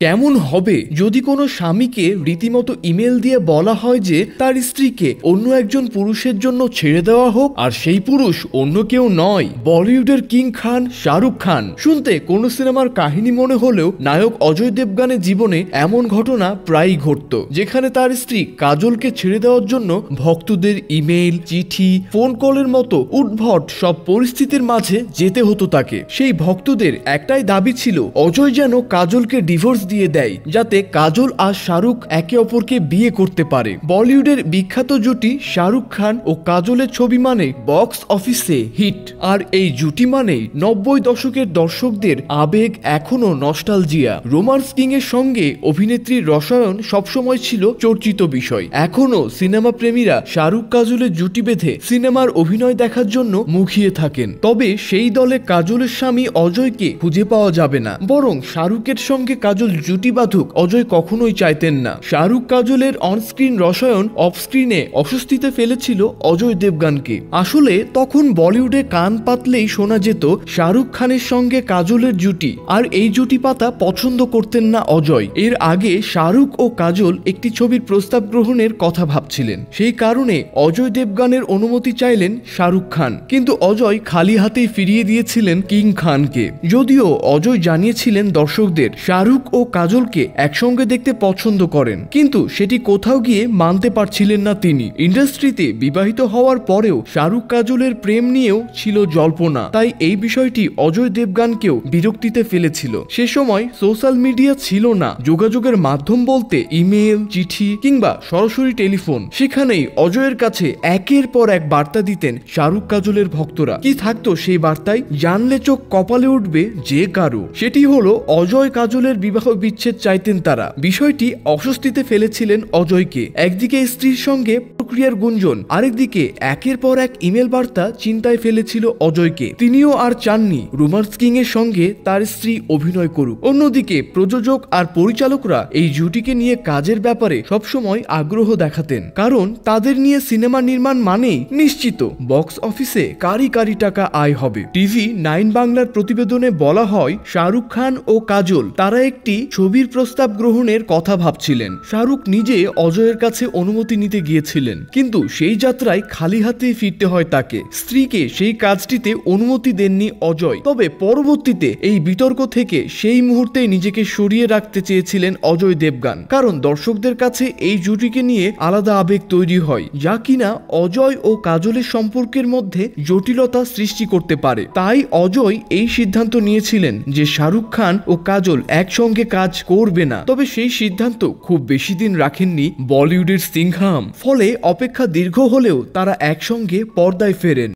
কেমন হবে যদি কোনো স্বামীকে রীতিমতো ইমেল দিয়ে বলা হয় যে তার স্ত্রীকে অন্য একজন পুরুষের জন্য ছেড়ে দেওয়া হোক, আর সেই পুরুষ অন্য কেউ নয়, বলিউডের কিং খান শাহরুখ খান। শুনতে কোনো সিনেমার কাহিনী মনে হলেও নায়ক অজয় দেবগানের জীবনে এমন ঘটনা প্রায়ই ঘটত, যেখানে তার স্ত্রী কাজলকে ছেড়ে দেওয়ার জন্য ভক্তদের ইমেল, চিঠি, ফোন কলের মতো উদ্ভট সব পরিস্থিতির মাঝে যেতে হতো তাকে। সেই ভক্তদের একটাই দাবি ছিল অজয় যেন কাজলকে ডিভোর্স দিয়ে দেয়, যাতে কাজল আর শাহরুখ একে অপরকে বিয়ে করতে পারে। বলিউডের বিখ্যাত জুটি শাহরুখ খান ও কাজলের ছবি মানে বক্স অফিসে হিট, আর এই জুটি মানে 90 দশকের দর্শকদের আবেগ এখনো নস্টালজিয়া। রোমান্স কিং এর সঙ্গে অভিনেত্রীর রসায়ন সবসময় ছিল চর্চিত বিষয়। এখনো সিনেমা প্রেমীরা শাহরুখ কাজলের জুটি বেঁধে সিনেমার অভিনয় দেখার জন্য মুখিয়ে থাকেন। তবে সেই দলে কাজলের স্বামী অজয়কে খুঁজে পাওয়া যাবে না, বরং শাহরুখের সঙ্গে কাজল জুটি বাঁধুক অজয় কখনোই চাইতেন না। শাহরুখ কাজলের অনস্ক্রিন রসায়ন অফস্ক্রিনে অস্বস্তিতে ফেলেছিল অজয় দেবগানকে। আসলে তখন বলিউডে কান পাতলেই শোনা যেত শাহরুখ খানের সঙ্গে কাজলের জুটি, আর এই জুটি পাতা পছন্দ করতেন না অজয়। এর আগে শাহরুখ ও কাজল একটি ছবির প্রস্তাব গ্রহণের কথা ভাবছিলেন, সেই কারণে অজয় দেবগানের অনুমতি চাইলেন শাহরুখ খান, কিন্তু অজয় খালি হাতেই ফিরিয়ে দিয়েছিলেন কিং খানকে। যদিও অজয় জানিয়েছিলেন দর্শকদের শাহরুখ ও কাজলকে একসঙ্গে দেখতে পছন্দ করেন, কিন্তু সেটি কোথাও গিয়ে মানতে পারছিলেন না তিনি। ইন্ডাস্ট্রিতে বিবাহিত হওয়ার পরেও শাহরুখ কাজলের প্রেম নিয়েও ছিল জল্পনা, তাই এই বিষয়টি অজয় দেবগানকেও বিরক্তিতে ফেলেছিল। সে সময় সোশ্যাল মিডিয়া ছিল না, যোগাযোগের মাধ্যম বলতে ইমেল, চিঠি কিংবা সরাসরি টেলিফোন। সেখানেই অজয়ের কাছে একের পর এক বার্তা দিতেন শাহরুখ কাজলের ভক্তরা। কি থাকতো সেই বার্তায় জানলে চোখ কপালে উঠবে যে কারো। সেটি হলো অজয় কাজলের বিবাহ বিচ্ছেদ চাইতেন তারা। বিষয়টি অস্বস্তিতে ফেলেছিলেন অজয়কে। একদিকে স্ত্রীর সঙ্গে প্রক্রিয়ার গুঞ্জন, আরেকদিকে একের পর এক ইমেল বার্তা চিন্তায় ফেলেছিল অজয়কে। তিনিও আর চাননি রোমান্স কিং এর সঙ্গে তার স্ত্রী অভিনয় করুক। অন্যদিকে প্রযোজক আর পরিচালকরা এই জুটিকে নিয়ে কাজের ব্যাপারে সবসময় আগ্রহ দেখাতেন, কারণ তাদের নিয়ে সিনেমা নির্মাণ মানেই নিশ্চিত বক্স অফিসে কারি কারি টাকা আয় হবে। টিভি 9 বাংলার প্রতিবেদনে বলা হয় শাহরুখ খান ও কাজল তারা একটি ছবির প্রস্তাব গ্রহণের কথা ভাবছিলেন। শাহরুখ নিজে অজয়ের কাছে অনুমতি নিতে গিয়েছিলেন, কিন্তু সেই যাত্রায় খালি হাতে ফিরতে হয় তাকে। স্ত্রীকে সেই কাজটিতে অনুমতি দেননি অজয়। তবে পরবর্তীতে এই বিতর্ক থেকে সেই মুহূর্তে নিজেকে সরিয়ে রাখতে চেয়েছিলেন অজয় দেবগান, কারণ দর্শকদের কাছে এই জুটিকে নিয়ে আলাদা আবেগ তৈরি হয়, যা কিনা অজয় ও কাজলের সম্পর্কের মধ্যে জটিলতা সৃষ্টি করতে পারে। তাই অজয় এই সিদ্ধান্ত নিয়েছিলেন যে শাহরুখ খান ও কাজল একসঙ্গে কাজ করবে না। তবে সেই সিদ্ধান্ত খুব বেশি দিন রাখেননি বলিউডের সিংহাম। ফলে অপেক্ষা দীর্ঘ হলেও তারা একসঙ্গে পর্দায় ফেরেন।